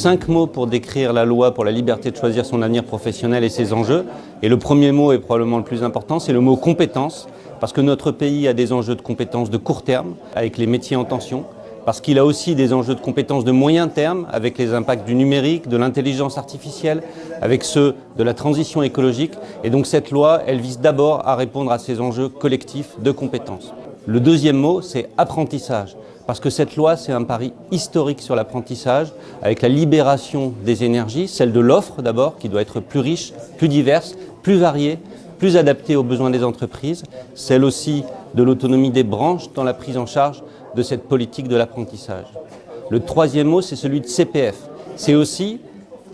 5 mots pour décrire la loi pour la liberté de choisir son avenir professionnel et ses enjeux. Et le premier mot est probablement le plus important, c'est le mot compétence, parce que notre pays a des enjeux de compétences de court terme, avec les métiers en tension, parce qu'il a aussi des enjeux de compétences de moyen terme, avec les impacts du numérique, de l'intelligence artificielle, avec ceux de la transition écologique. Et donc cette loi, elle vise d'abord à répondre à ces enjeux collectifs de compétences. Le deuxième mot, c'est apprentissage, parce que cette loi, c'est un pari historique sur l'apprentissage, avec la libération des énergies, celle de l'offre d'abord, qui doit être plus riche, plus diverse, plus variée, plus adaptée aux besoins des entreprises, celle aussi de l'autonomie des branches dans la prise en charge de cette politique de l'apprentissage. Le troisième mot, c'est celui de CPF. C'est aussi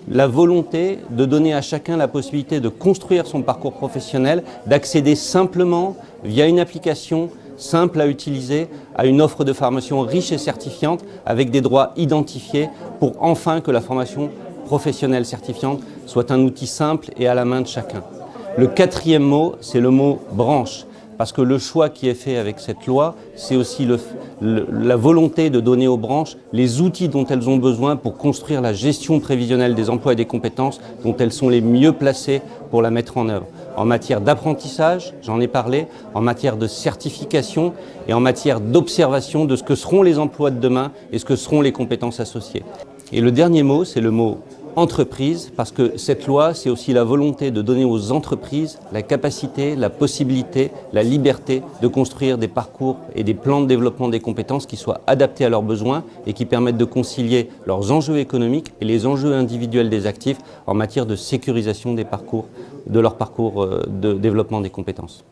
la volonté de donner à chacun la possibilité de construire son parcours professionnel, d'accéder simplement, via une application simple à utiliser, à une offre de formation riche et certifiante, avec des droits identifiés, pour enfin que la formation professionnelle certifiante soit un outil simple et à la main de chacun. Le quatrième mot, c'est le mot branche. Parce que le choix qui est fait avec cette loi, c'est aussi la volonté de donner aux branches les outils dont elles ont besoin pour construire la gestion prévisionnelle des emplois et des compétences dont elles sont les mieux placées pour la mettre en œuvre. En matière d'apprentissage, j'en ai parlé, en matière de certification et en matière d'observation de ce que seront les emplois de demain et ce que seront les compétences associées. Et le dernier mot, c'est le mot entreprise, parce que cette loi, c'est aussi la volonté de donner aux entreprises la capacité, la possibilité, la liberté de construire des parcours et des plans de développement des compétences qui soient adaptés à leurs besoins et qui permettent de concilier leurs enjeux économiques et les enjeux individuels des actifs en matière de sécurisation des parcours, de leur parcours de développement des compétences.